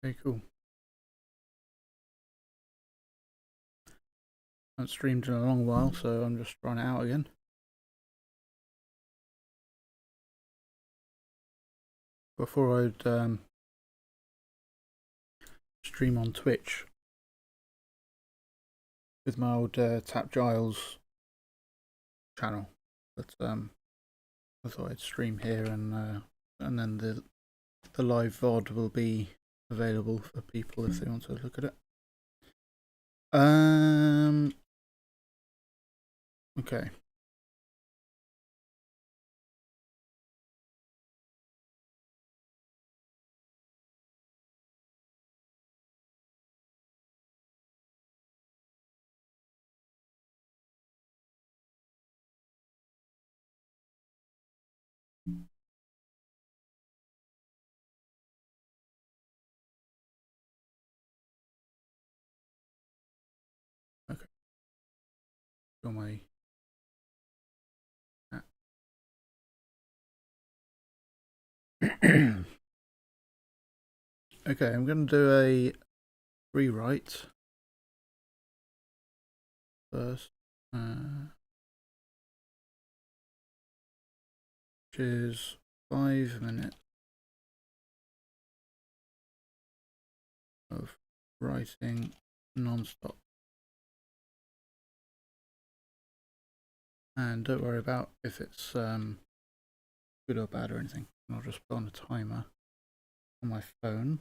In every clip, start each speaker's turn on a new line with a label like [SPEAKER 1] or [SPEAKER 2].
[SPEAKER 1] Okay, cool. I haven't streamed in a long while, so I'm just trying it out again. Before I'd stream on Twitch with my old Tap Giles channel, but I thought I'd stream here and then the live VOD will be available for people if they want to look at it. Okay. Okay. Got my okay, I'm going to do a rewrite first, which is 5 minutes of writing non-stop. And don't worry about if it's good or bad or anything. I'll just put on a timer on my phone.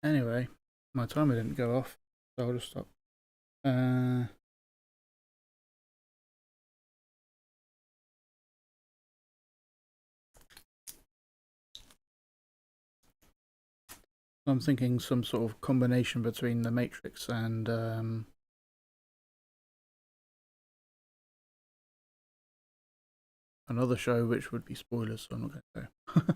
[SPEAKER 1] Anyway, my timer didn't go off, so I'll just stop. I'm thinking some sort of combination between The Matrix and another show, which would be spoilers, so I'm not going to go.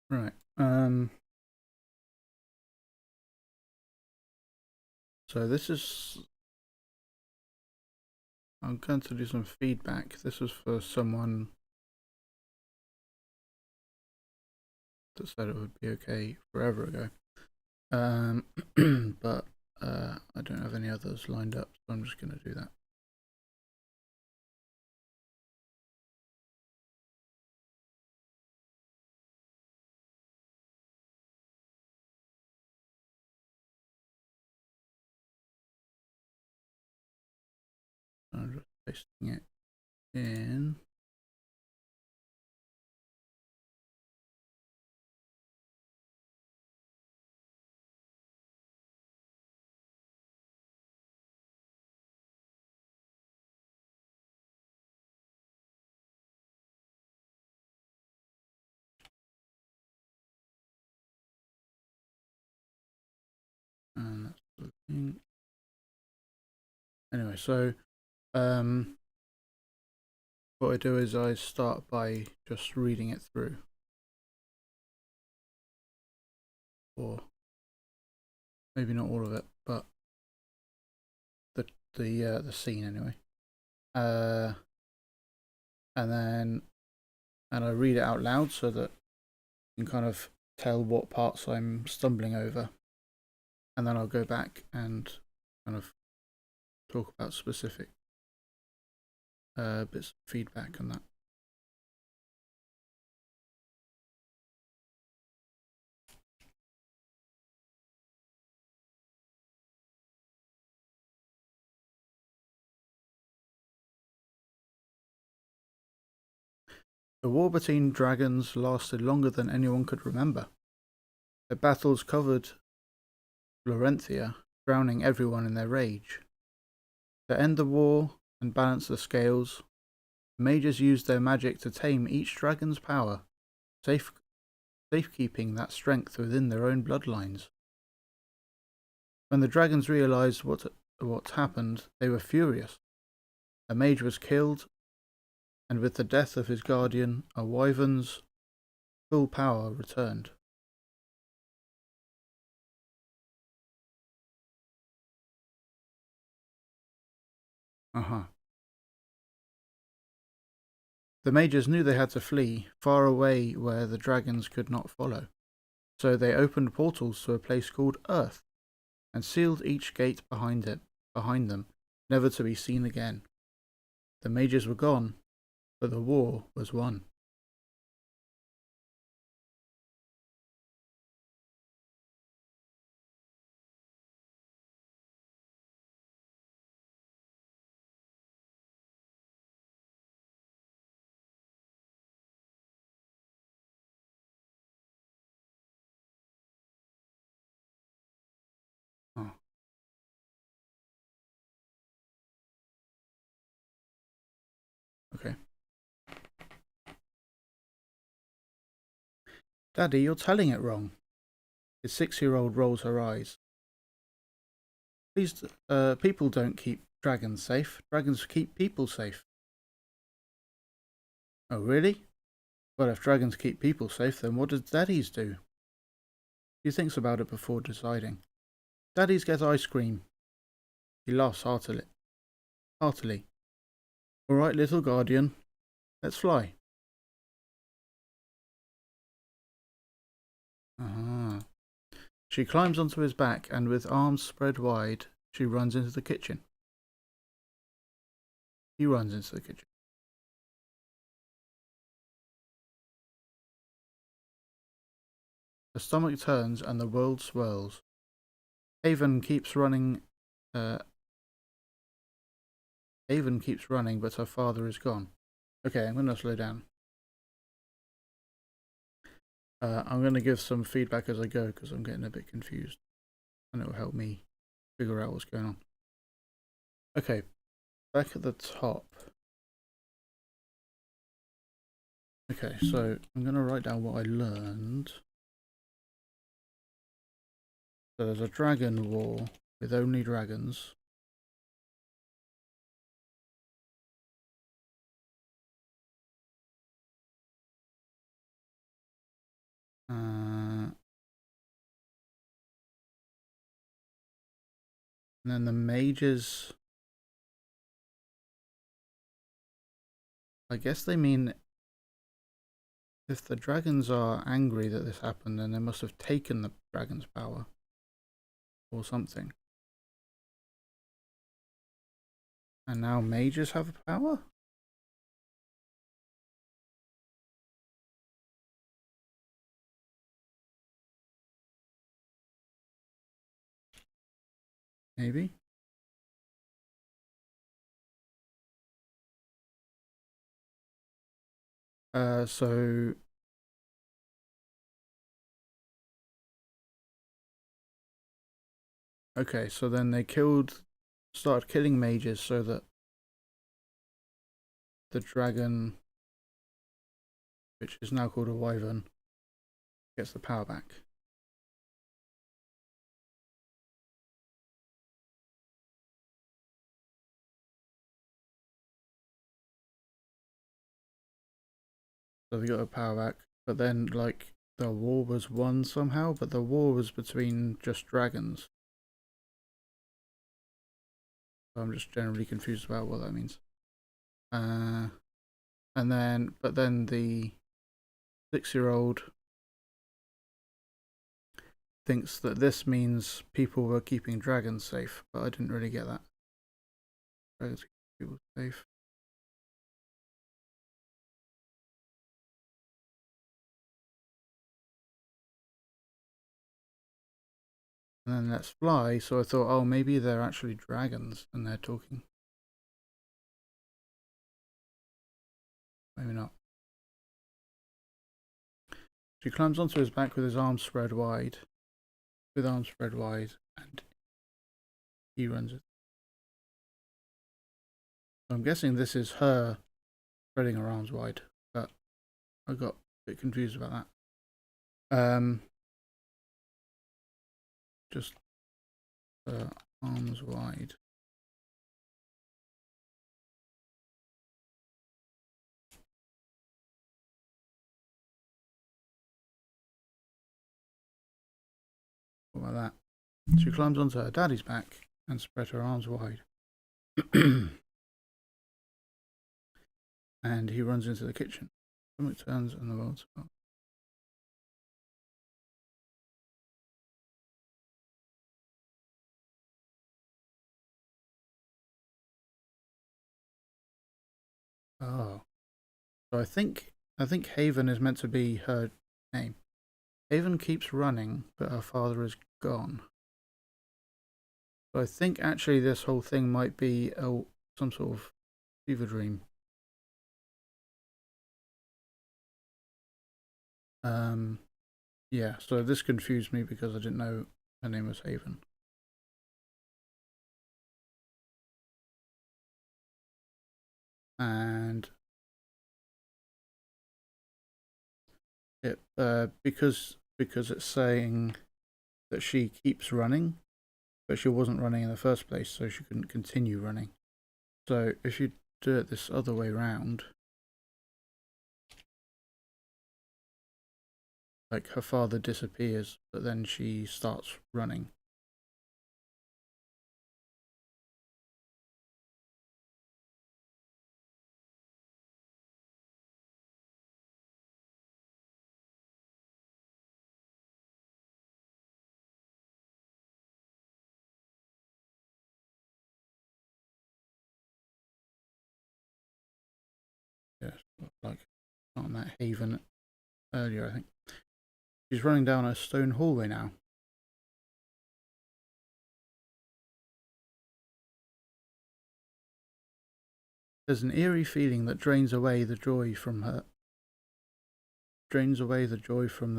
[SPEAKER 1] Right. So this is. I'm going to do some feedback. This was for someone that said it would be okay forever ago. But I don't have any others lined up, so I'm just going to do that. I'm just pasting it in. And that's looking. Anyway, so what I do is I start by just reading it through, or maybe not all of it, but the scene anyway. And I read it out loud so that you can kind of tell what parts I'm stumbling over, and then I'll go back and kind of talk about specific bits of feedback and that. The war between dragons lasted longer than anyone could remember. The battles covered Florentia, drowning everyone in their rage. To end the war and balance the scales, the mages used their magic to tame each dragon's power, safekeeping that strength within their own bloodlines. When the dragons realized what happened, they were furious. A mage was killed, and with the death of his guardian, a wyvern's full power returned. The mages knew they had to flee, far away where the dragons could not follow. So they opened portals to a place called Earth, and sealed each gate behind them, never to be seen again. The mages were gone, but the war was won. Oh, okay. Daddy, you're telling it wrong. His 6-year-old rolls her eyes. Please, people don't keep dragons safe. Dragons keep people safe. Oh, really? Well, if dragons keep people safe, then what does daddies do? He thinks about it before deciding. Daddies get ice cream. He laughs heartily. All right, little guardian, let's fly. She climbs onto his back and with arms spread wide, she runs into the kitchen. He runs into the kitchen. The stomach turns and the world swirls. Haven keeps running. Haven keeps running, but her father is gone. Okay, I'm going to slow down. I'm going to give some feedback as I go because I'm getting a bit confused, and it will help me figure out what's going on. Okay, back at the top. Okay, so I'm going to write down what I learned. So there's a dragon war with only dragons. And then the mages, I guess they mean if the dragons are angry that this happened, then they must have taken the dragon's power or something. And now mages have power? Maybe. So okay, so then they started killing mages so that the dragon, which is now called a wyvern, gets the power back. So they got the power back, but then like the war was won somehow, but the war was between just dragons. So I'm just generally confused about what that means. But then the 6-year-old thinks that this means people were keeping dragons safe, but I didn't really get that. Dragons keep people safe. And then let's fly, so I thought, oh, maybe they're actually dragons and they're talking. Maybe not. She climbs onto his back with his arms spread wide. And he runs it. I'm guessing this is her spreading her arms wide, but I got a bit confused about that. Just arms wide. What about that? She climbs onto her daddy's back and spread her arms wide. And he runs into the kitchen. Stomach turns and the world swirls. Oh, so I think Haven is meant to be her name. Haven keeps running, but her father is gone. So I think actually this whole thing might be some sort of fever dream. Yeah, so this confused me because I didn't know her name was Haven. And it because it's saying that she keeps running, but she wasn't running in the first place, so she couldn't continue running. So if you do it this other way round, like her father disappears, but then she starts running. on that haven earlier, I think. She's running down a stone hallway now. There's an eerie feeling that drains away the joy from the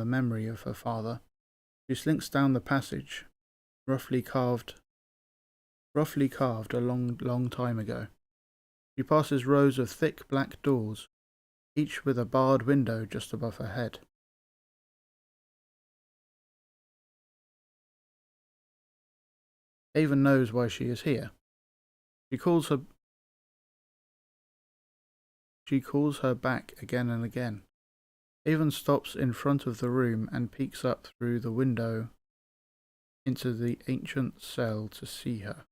[SPEAKER 1] memory of her father. She slinks down the passage, roughly carved a long time ago. She passes rows of thick black doors, each with a barred window just above her head. Haven knows why she is here. She calls her back again and again. Haven stops in front of the room and peeks up through the window into the ancient cell to see her.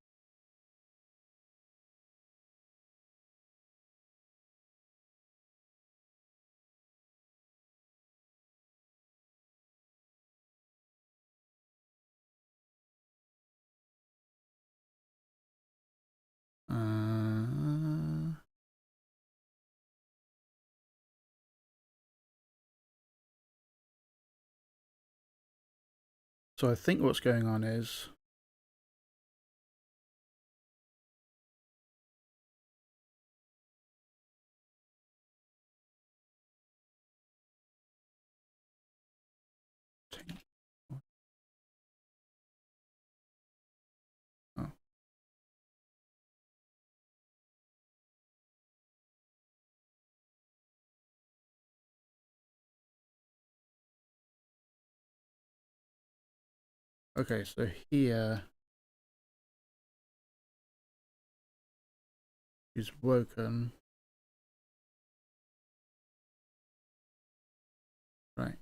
[SPEAKER 1] So I think what's going on is oh. Okay, so here she's woken. Right.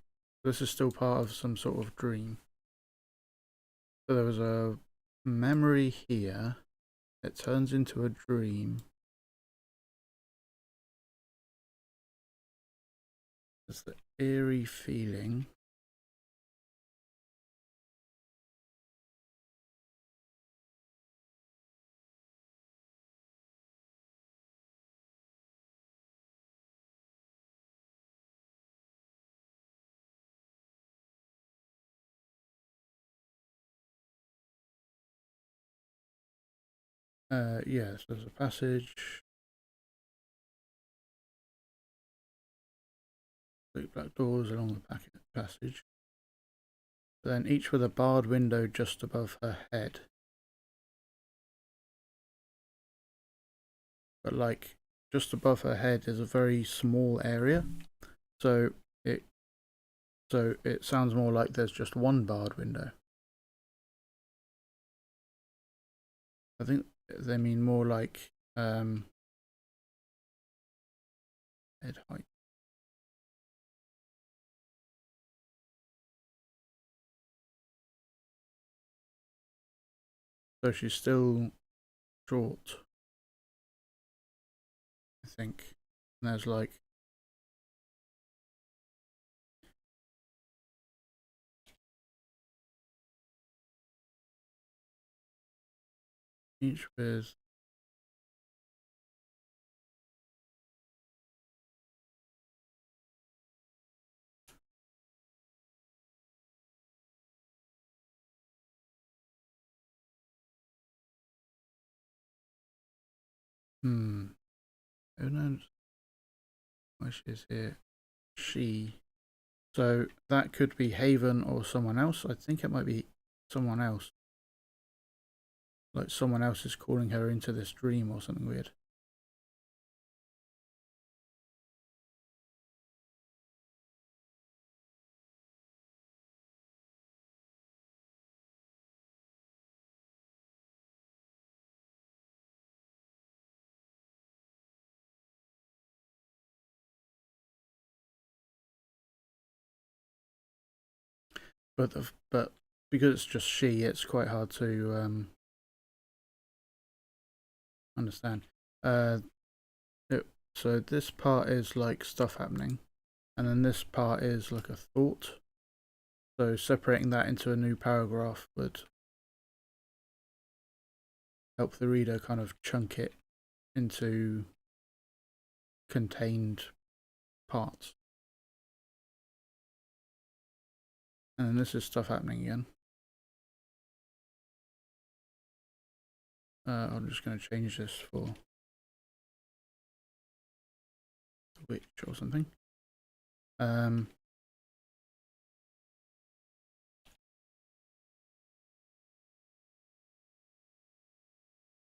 [SPEAKER 1] This is still part of some sort of dream. So there was a memory here. It turns into a dream. There's the eerie feeling. Yes, there's a passage. Big black doors along the passage. But then each with a barred window just above her head. But like just above her head is a very small area. So it sounds more like there's just one barred window. I think they mean more like head height. So she's still short, I think. And there's like each with who knows why she's here. She. So that could be Haven or someone else. I think it might be someone else. Like someone else is calling her into this dream or something weird. But because it's just she, it's quite hard to understand. So this part is like stuff happening, and then this part is like a thought. So separating that into a new paragraph would help the reader kind of chunk it into contained parts. And this is stuff happening again. I'm just going to change this for the witch or something.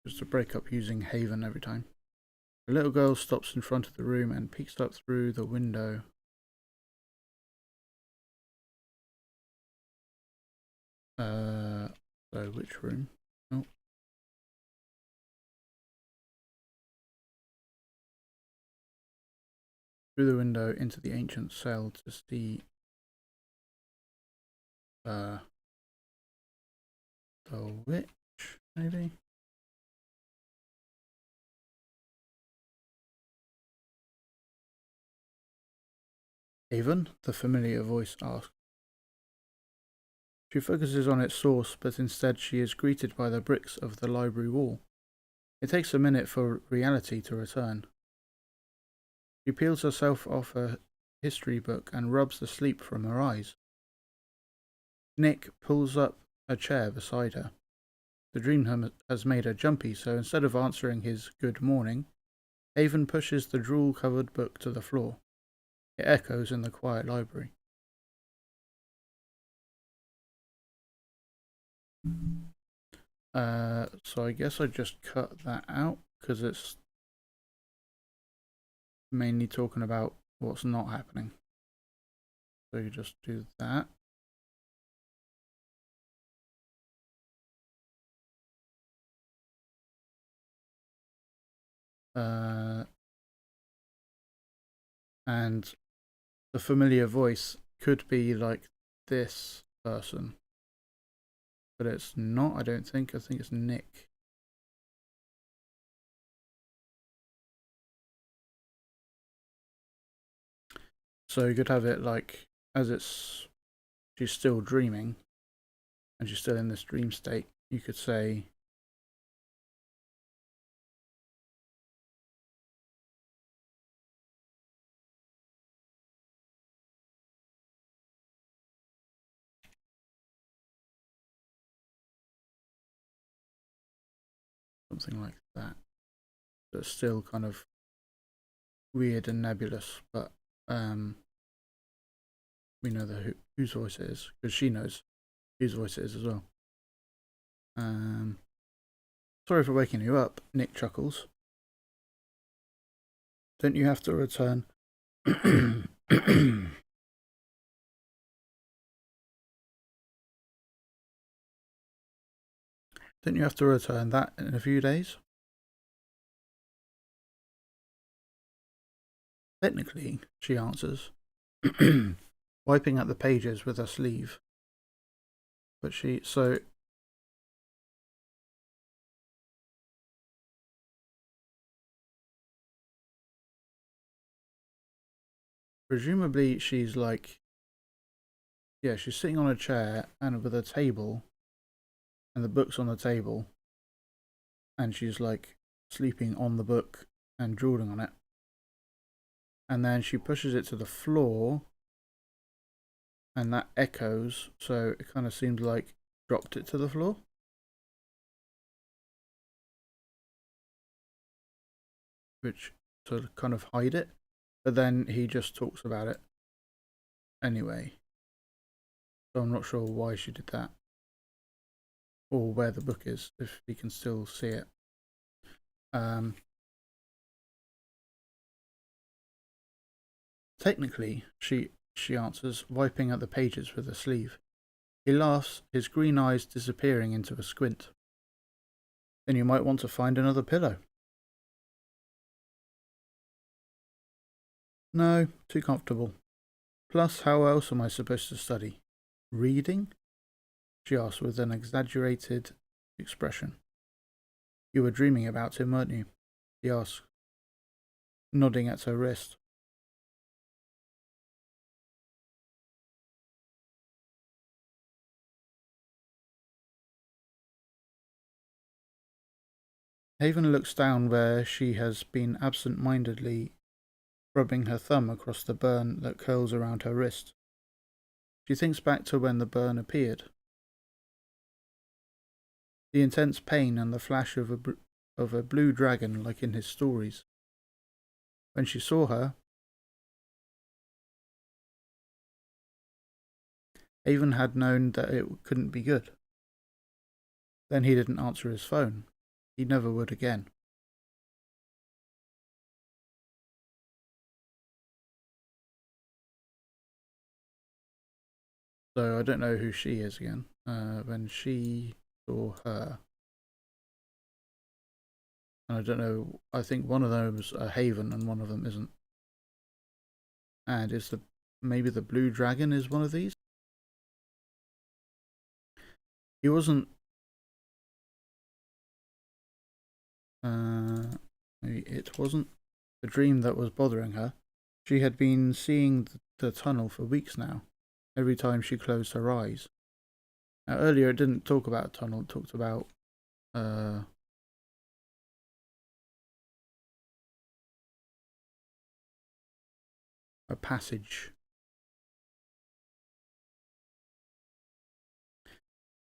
[SPEAKER 1] Just to break up using Haven every time. The little girl stops in front of the room and peeks up through the window. So which room? Oh. Through the window into the ancient cell to see the witch, maybe? Haven? The familiar voice asks. She focuses on its source, but instead she is greeted by the bricks of the library wall. It takes a minute for reality to return. She peels herself off her history book and rubs the sleep from her eyes. Nick pulls up a chair beside her. The dream has made her jumpy, so instead of answering his good morning, Haven pushes the drool-covered book to the floor. It echoes in the quiet library. So I guess I just cut that out because it's mainly talking about what's not happening. So you just do that. And the familiar voice could be like this person, but it's not, I don't think. I think it's Nick. So you could have it like as she's still dreaming and she's still in this dream state. You could say, something like that. That's still kind of weird and nebulous, but we know whose voice it is because she knows whose voice it is as well. Sorry for waking you up, Nick chuckles. Don't you have to return? Don't you have to return that in a few days? Technically, she answers, wiping at the pages with her sleeve. But presumably she's like, yeah, she's sitting on a chair and with a table and the book's on the table and she's like sleeping on the book and drooling on it. And then she pushes it to the floor and that echoes, so it kind of seems like dropped it to the floor. Which to kind of hide it, but then he just talks about it anyway. So I'm not sure why she did that. Or where the book is, if he can still see it. Technically, she answers, wiping at the pages with a sleeve. He laughs, his green eyes disappearing into a squint. Then you might want to find another pillow. No, too comfortable. Plus, how else am I supposed to study? Reading? She asks with an exaggerated expression. You were dreaming about him, weren't you? He asks, nodding at her wrist. Haven looks down where she has been absent-mindedly rubbing her thumb across the burn that curls around her wrist. She thinks back to when the burn appeared. The intense pain and the flash of a blue dragon like in his stories. When she saw her, Avon had known that it couldn't be good. Then he didn't answer his phone. He never would again. So I don't know who she is again. When she saw her. And I don't know, I think one of them is a Haven and one of them isn't. And is maybe the blue dragon is one of these? He wasn't. Maybe it wasn't the dream that was bothering her. She had been seeing the tunnel for weeks now, every time she closed her eyes. Now, earlier it didn't talk about a tunnel, it talked about a passage.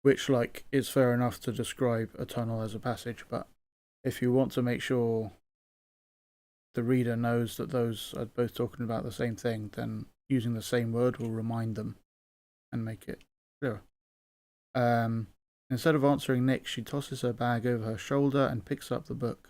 [SPEAKER 1] Which, like, is fair enough to describe a tunnel as a passage, but if you want to make sure the reader knows that those are both talking about the same thing, then using the same word will remind them and make it clearer. Instead of answering Nick, she tosses her bag over her shoulder and picks up the book.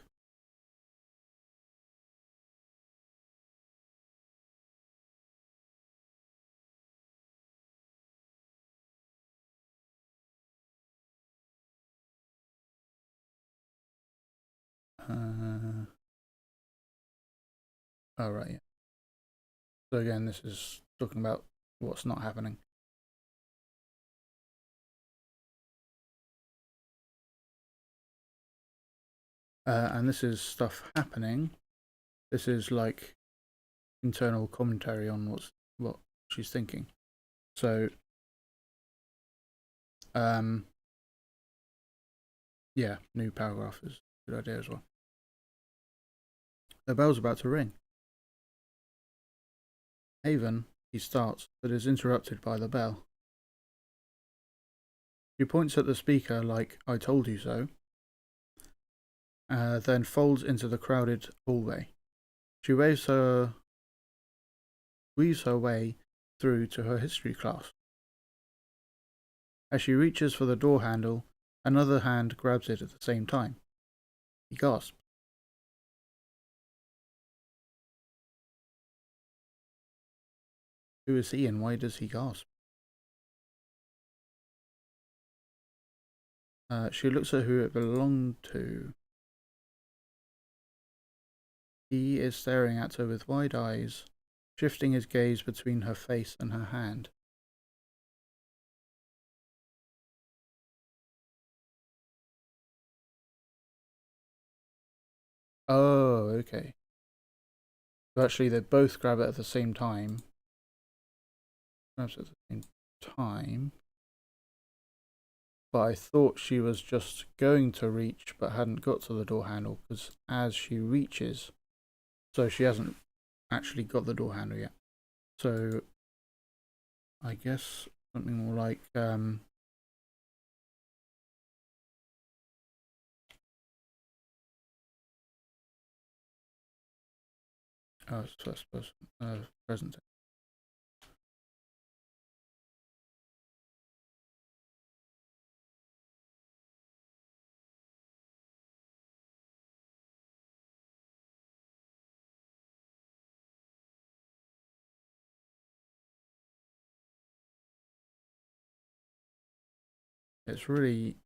[SPEAKER 1] Oh, right, yeah. So again, this is talking about what's not happening. And this is stuff happening. This is like internal commentary on what she's thinking. So, yeah, new paragraph is a good idea as well. The bell's about to ring. Haven, he starts, but is interrupted by the bell. She points at the speaker like, I told you so, then folds into the crowded hallway. She weaves her way through to her history class. As she reaches for the door handle, another hand grabs it at the same time. He gasps. Who is he and why does he gasp? She looks at who it belonged to. He is staring at her with wide eyes, shifting his gaze between her face and her hand. Oh, okay. So actually they both grab it at the same time. Grabs it at the same time. But I thought she was just going to reach but hadn't got to the door handle, because as she reaches, so she hasn't actually got the door handle yet. So I guess something more like oh, it's first person, present. It's really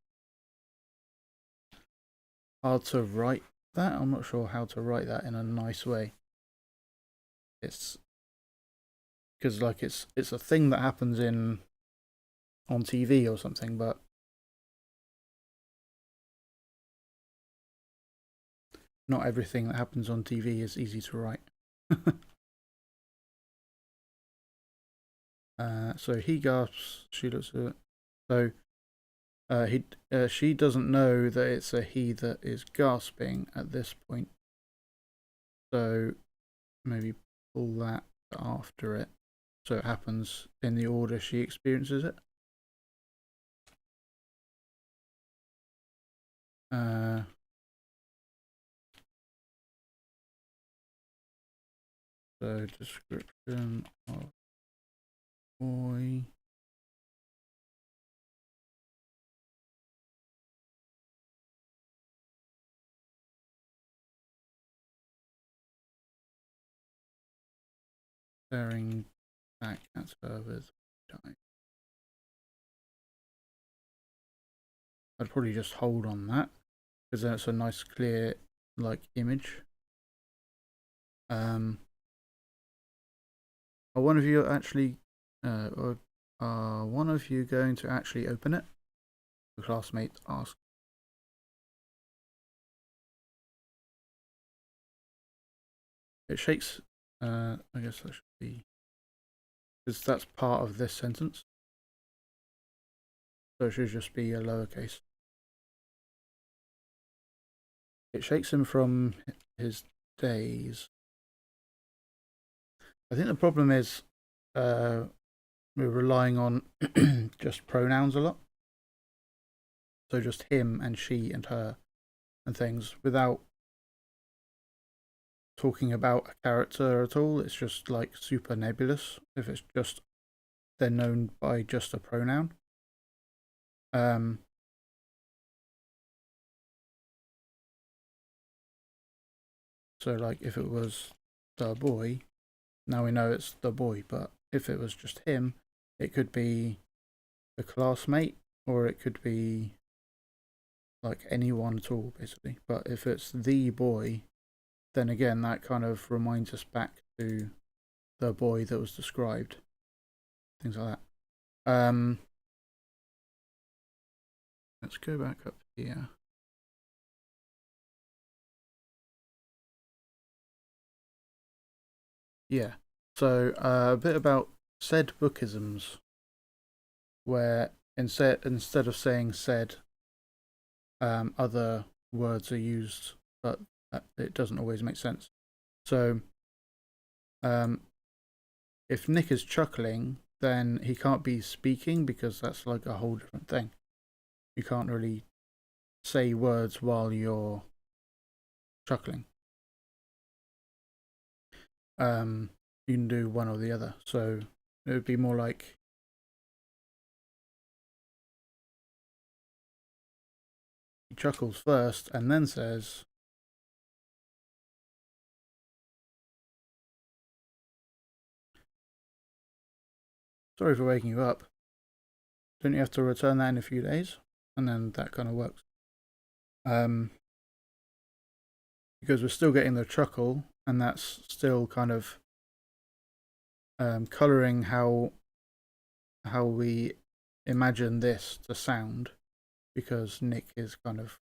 [SPEAKER 1] hard to write that. I'm not sure how to write that in a nice way. It's because like it's a thing that happens on TV or something, but not everything that happens on TV is easy to write. So he gasps. She looks at it. So she doesn't know that it's a he that is gasping at this point. So maybe pull that after it. so it happens in the order she experiences it. So description of boy. Staring back at her with time. I'd probably just hold on that because then it's a nice clear like image. Are one of you actually or are one of you going to actually open it? The classmate asked. It shakes I guess that should be, because that's part of this sentence. So it should just be a lowercase. It shakes him from his daze. I think the problem is we're relying on just pronouns a lot. So just him and she and her and things without talking about a character at all. It's just like super nebulous if it's just they're known by just a pronoun. So like if it was the boy, now we know it's the boy, but if it was just him, it could be the classmate or it could be like anyone at all basically. But if it's the boy, then again that kind of reminds us back to the boy that was described. Things like that. Let's go back up here. Yeah. So a bit about said bookisms, where instead of saying said, other words are used, but it doesn't always make sense. So, if Nick is chuckling, then he can't be speaking because that's like a whole different thing. You can't really say words while you're chuckling. You can do one or the other. So it would be more like he chuckles first and then says, "Sorry for waking you up. Don't you have to return that in a few days?" And then that kind of works. Because we're still getting the chuckle, and that's still kind of colouring how we imagine this to sound, because Nick is kind of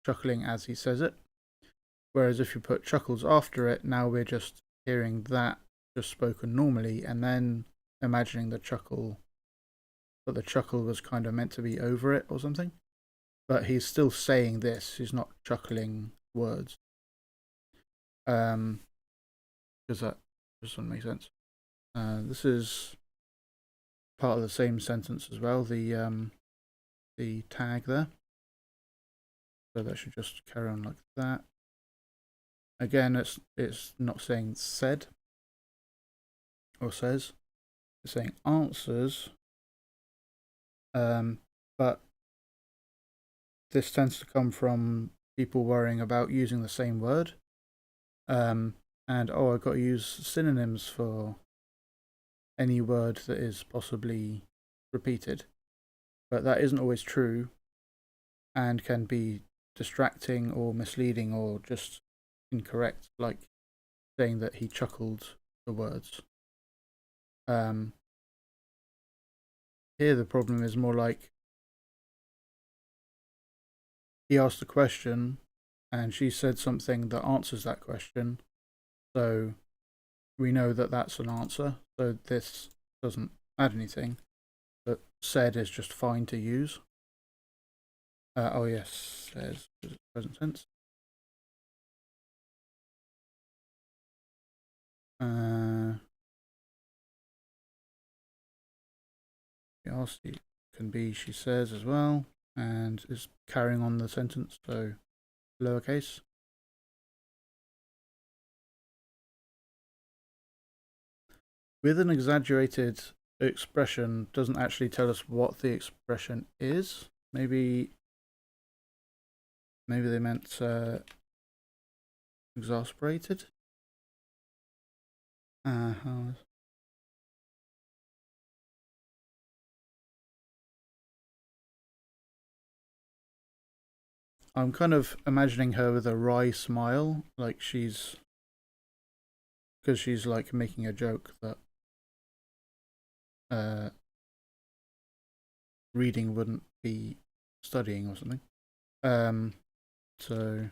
[SPEAKER 1] chuckling as he says it. Whereas if you put chuckles after it, now we're just hearing that just spoken normally, and then imagining the chuckle, but the chuckle was kind of meant to be over it or something. But he's still saying this, he's not chuckling words. Because that just doesn't make sense. This is part of the same sentence as well, the tag there. So that should just carry on like that. Again, it's not saying said or says. It's saying answers. But this tends to come from people worrying about using the same word. And I've got to use synonyms for any word that is possibly repeated. But that isn't always true and can be distracting or misleading or just incorrect, like saying that he chuckled the words. Here the problem is more like he asked a question and she said something that answers that question, so we know that that's an answer, so this doesn't add anything, but said is just fine to use. Oh yes, says present tense. She can be she says as well, and is carrying on the sentence, so lowercase. With an exaggerated expression doesn't actually tell us what the expression is. Maybe they meant exasperated. I'm kind of imagining her with a wry smile, like because she's like making a joke that reading wouldn't be studying or something. So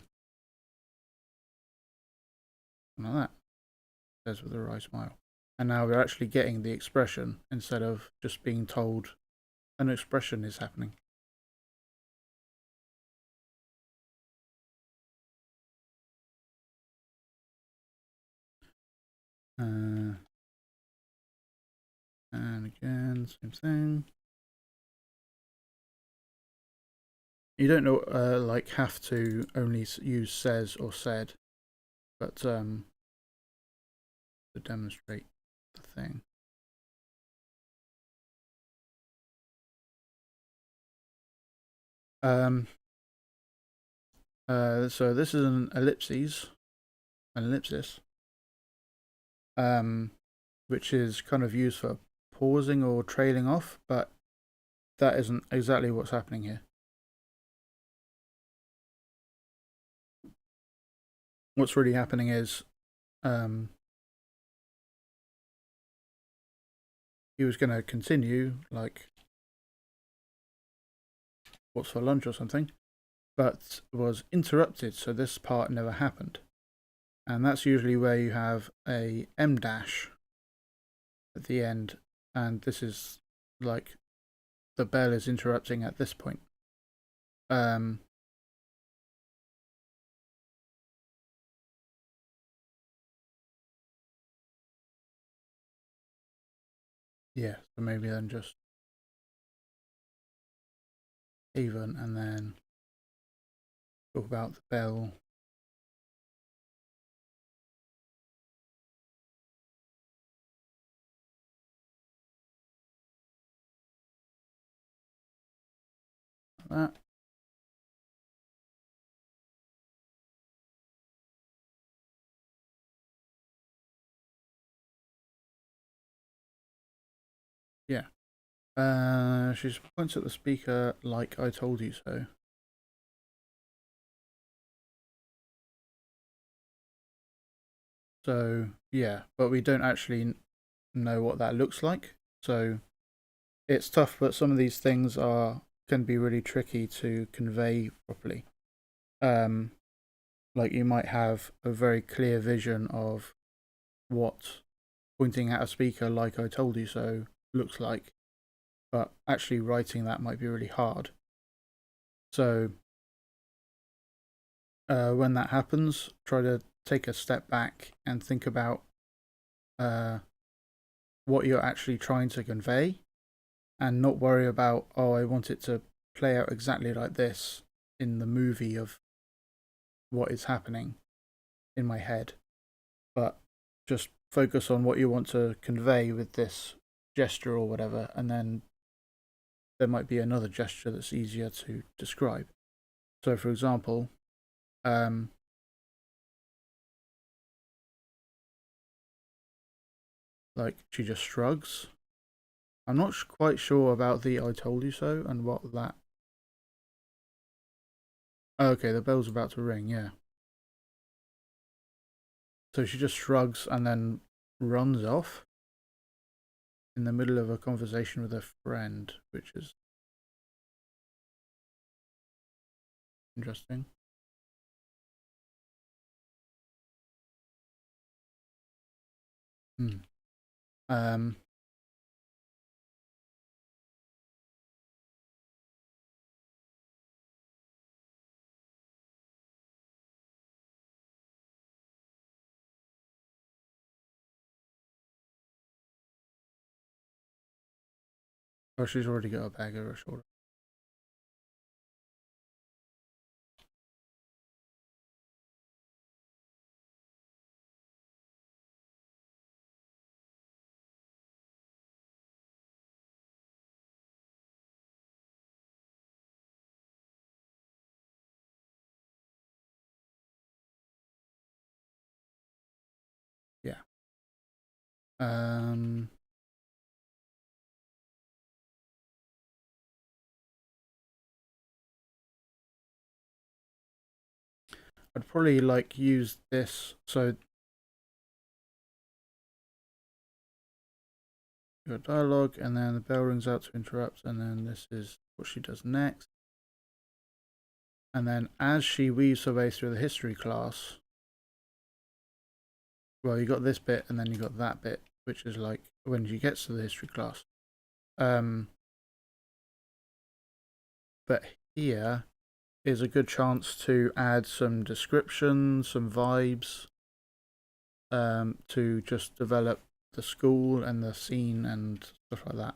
[SPEAKER 1] like that. Says with a wry smile. And now we're actually getting the expression instead of just being told an expression is happening. And again, same thing. You don't know, like, have to only use says or said, but to demonstrate the thing. So this is an ellipsis, which is kind of used for pausing or trailing off, but that isn't exactly what's happening here. What's really happening is he was going to continue, like, what's for lunch or something, but was interrupted, so this part never happened. And that's usually where you have a M dash at the end, and this is like the bell is interrupting at this point. Yeah, so maybe then just even and then talk about the bell. Like that. Yeah. She points at the speaker like I told you so. So, yeah, but we don't actually know what that looks like. So, it's tough, but some of these things can be really tricky to convey properly. Like you might have a very clear vision of what pointing at a speaker like I told you so looks like, but actually writing that might be really hard. So when that happens, try to take a step back and think about what you're actually trying to convey, and not worry about, oh, I want it to play out exactly like this in the movie of what is happening in my head, but just focus on what you want to convey with this gesture or whatever, and then there might be another gesture that's easier to describe. So, for example, like she just shrugs. I'm not quite sure about the I told you so and what that. Okay, the bell's about to ring, yeah. So she just shrugs and then runs off in the middle of a conversation with a friend, which is interesting. Hmm. Um, Oh, she's already got a bag over her shoulder. Yeah. I'd probably like use this. So your dialogue, and then the bell rings out to interrupt, and then this is what she does next. And then as she weaves her way through the history class, well, you got this bit, and then you got that bit, which is like when she gets to the history class. But here is a good chance to add some description, some vibes, to just develop the school and the scene and stuff like that.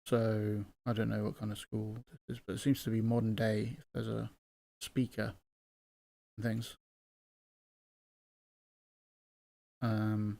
[SPEAKER 1] So I don't know what kind of school this is, but it seems to be modern day. If there's a speaker and things. Um,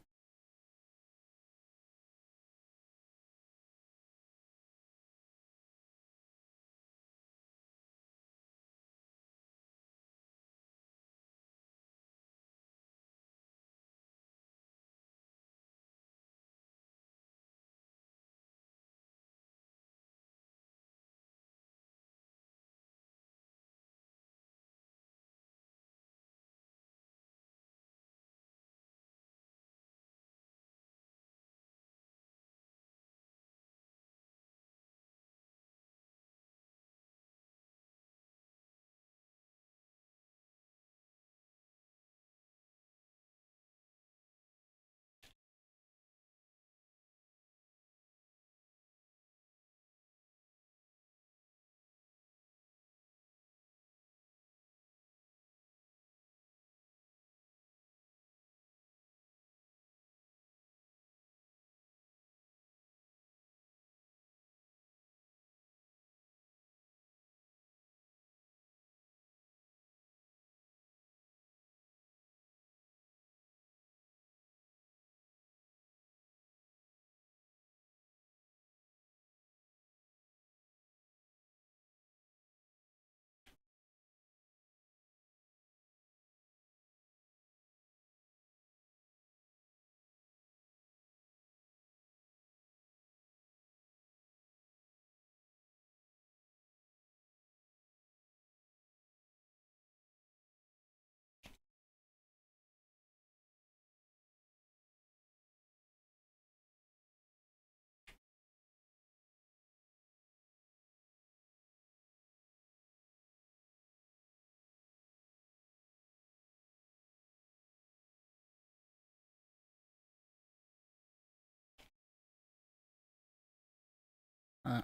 [SPEAKER 1] uh,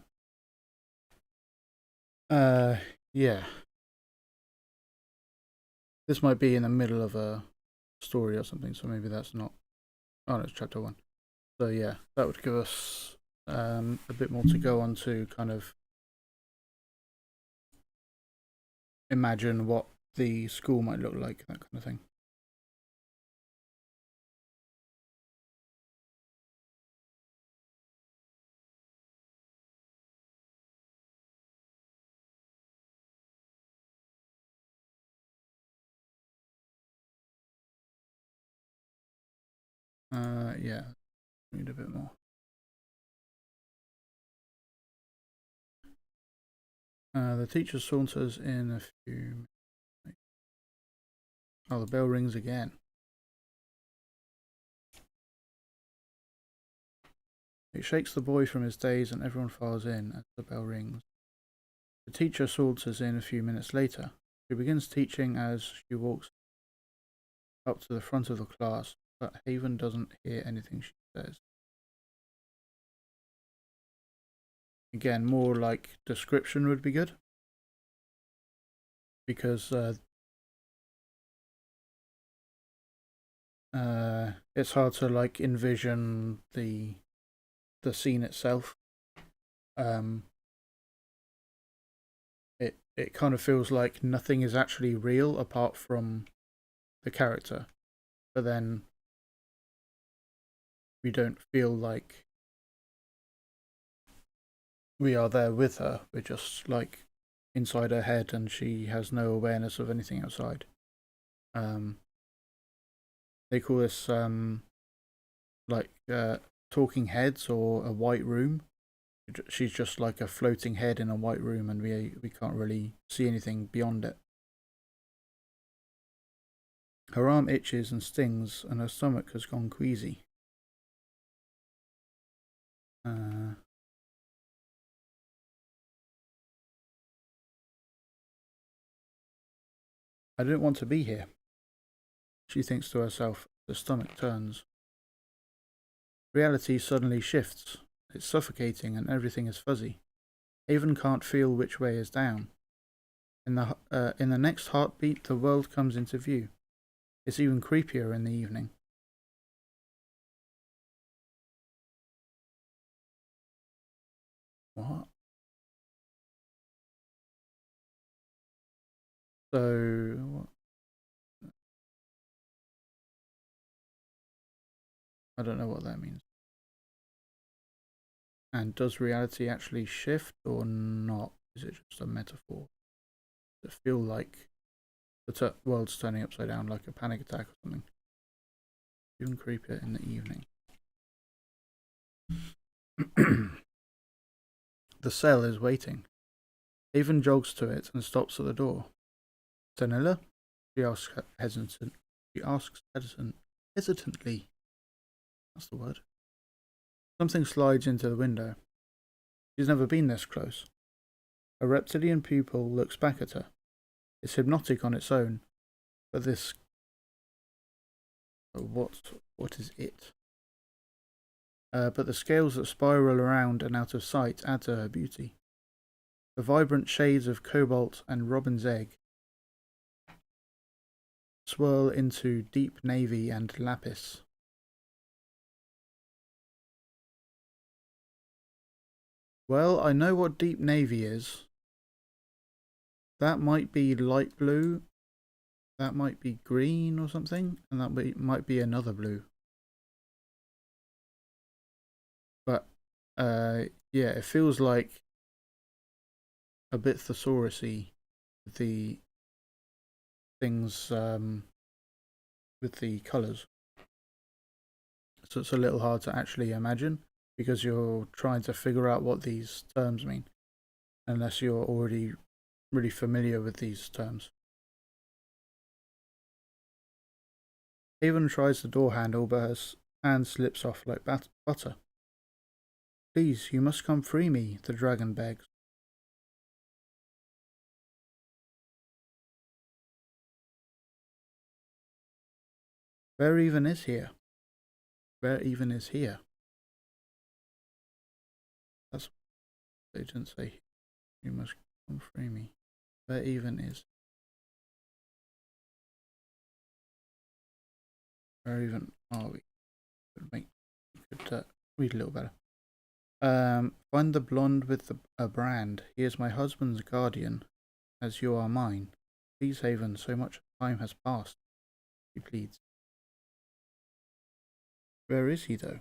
[SPEAKER 1] uh, yeah. This might be in the middle of a story or something, so maybe that's not. Oh, no, it's chapter 1. So yeah, that would give us a bit more to go on to kind of imagine what the school might look like, that kind of thing. Yeah, read a bit more. The teacher saunters in a few. Oh, the bell rings again. It shakes the boy from his daze, and everyone files in as the bell rings. The teacher saunters in a few minutes later. She begins teaching as she walks up to the front of the class, but Haven doesn't hear anything she says. Again, more like description would be good, because it's hard to like envision the scene itself. Um, it kind of feels like nothing is actually real apart from the character, but then we don't feel like we are there with her. We're just like inside her head, and she has no awareness of anything outside. Um, they call this like talking heads or a white room. She's just like a floating head in a white room, and we can't really see anything beyond it. Her arm itches and stings, and her stomach has gone queasy. Uh, I don't want to be here, she thinks to herself. The stomach turns. Reality suddenly shifts. It's suffocating and everything is fuzzy. Haven can't feel which way is down. In the next heartbeat, the world comes into view. It's even creepier in the evening. What? So, I don't know what that means. And does reality actually shift or not? Is it just a metaphor? Does it feel like the world's turning upside down, like a panic attack or something? Even creepier in the evening. The cell is waiting. Haven jogs to it and stops at the door. Tanilla? She asks hesitant. She asks hesitantly. That's the word. Something slides into the window. She's never been this close. A reptilian pupil looks back at her. It's hypnotic on its own, but this... What is it? But the scales that spiral around and out of sight add to her beauty. The vibrant shades of cobalt and robin's egg swirl into deep navy and lapis. Well, I know what deep navy is. That might be light blue. That might be green or something. And that might be another blue. But, yeah, it feels like a bit thesaurus-y. The things, with the colours. So it's a little hard to actually imagine, because you're trying to figure out what these terms mean, unless you're already really familiar with these terms. Haven tries the door handle, but her hand slips off like butter. Please, you must come free me, the dragon begs. Where even is here? Where even is here? That's what they didn't say. You must come free me. Where even is? Where even are we? Could read a little better. Find the blonde with a brand. He is my husband's guardian, as you are mine. Please, Haven, so much time has passed, he pleads. Where is he, though?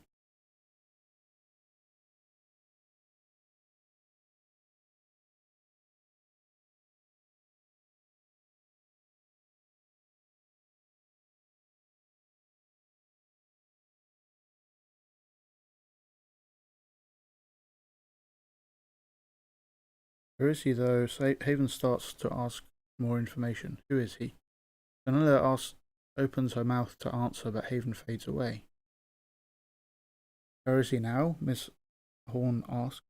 [SPEAKER 1] Where is he, though? Haven starts to ask more information. Who is he? Vanilla opens her mouth to answer, but Haven fades away. Where is he now? Miss Horn asks.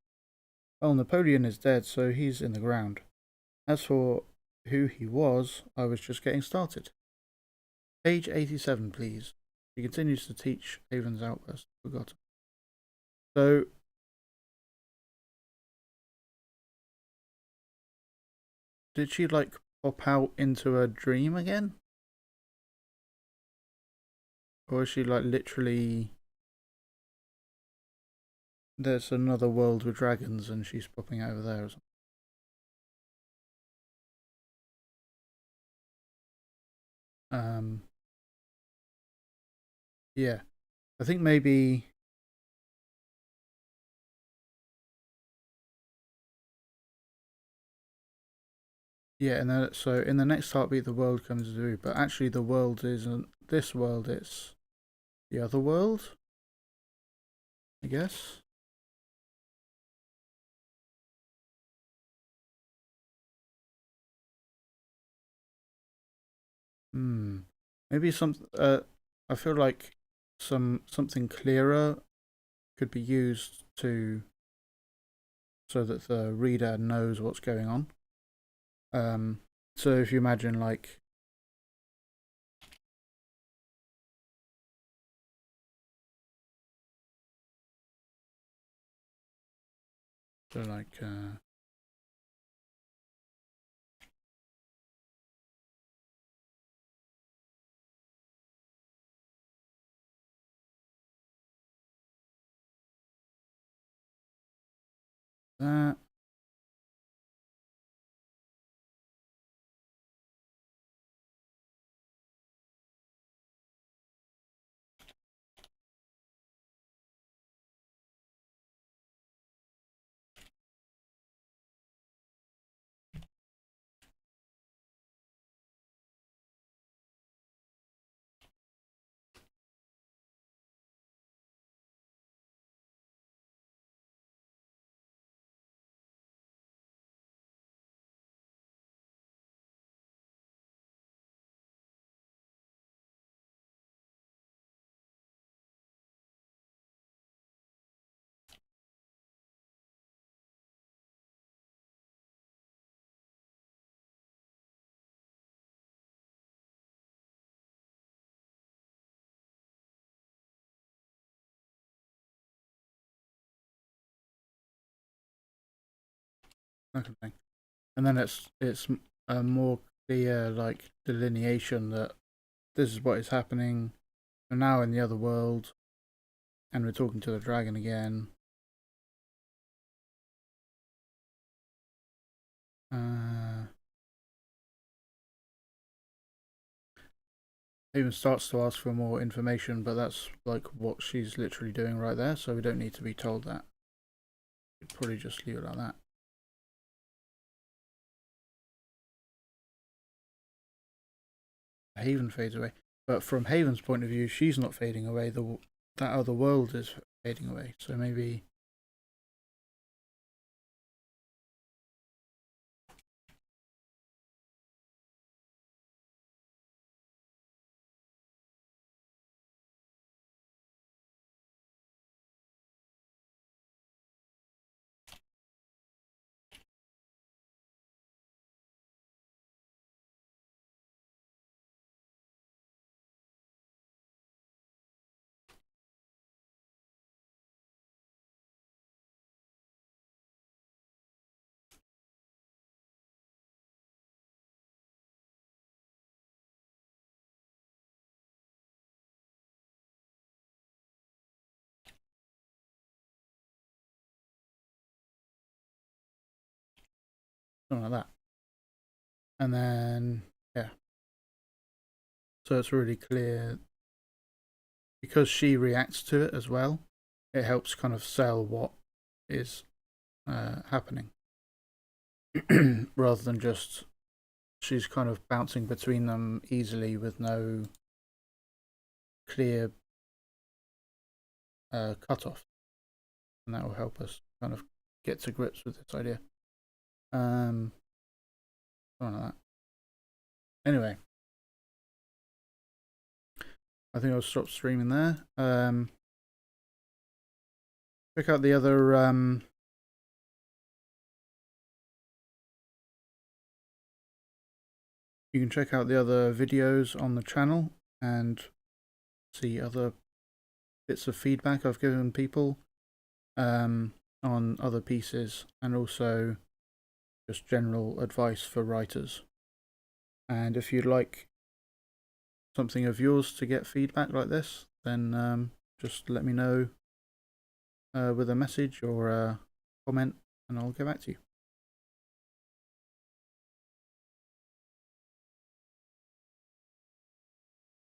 [SPEAKER 1] Well, Napoleon is dead, so he's in the ground. As for who he was, I was just getting started. Page 87, please. She continues to teach Haven's outburst. Forgotten. So, did she like pop out into a dream again? Or is she like literally there's another world with dragons and she's popping over there or something. Yeah, I think maybe. Yeah, and then so in the next heartbeat, the world comes through, but actually, the world isn't this world; it's the other world, I guess. Hmm. Maybe some. I feel like something clearer could be used to so that the reader knows what's going on. Um. So if you imagine like. So like. That. That kind of thing. And then it's a more clear like delineation that this is what is happening. We're now in the other world, and we're talking to the dragon again. Uh, even starts to ask for more information, but that's like what she's literally doing right there, so we don't need to be told that. We'd probably just leave it like that. Haven fades away, but from Haven's point of view, she's not fading away. That other world is fading away. So maybe something like that. And then yeah, so it's really clear because she reacts to it as well. It helps kind of sell what is happening rather than just she's kind of bouncing between them easily with no clear cutoff, and that will help us kind of get to grips with this idea. Something like that. Anyway, I think I'll stop streaming there. Check out the other. You can check out the other videos on the channel and see other bits of feedback I've given people on other pieces, and also just general advice for writers. And if you'd like something of yours to get feedback like this, then just let me know with a message or a comment, and I'll get back to you.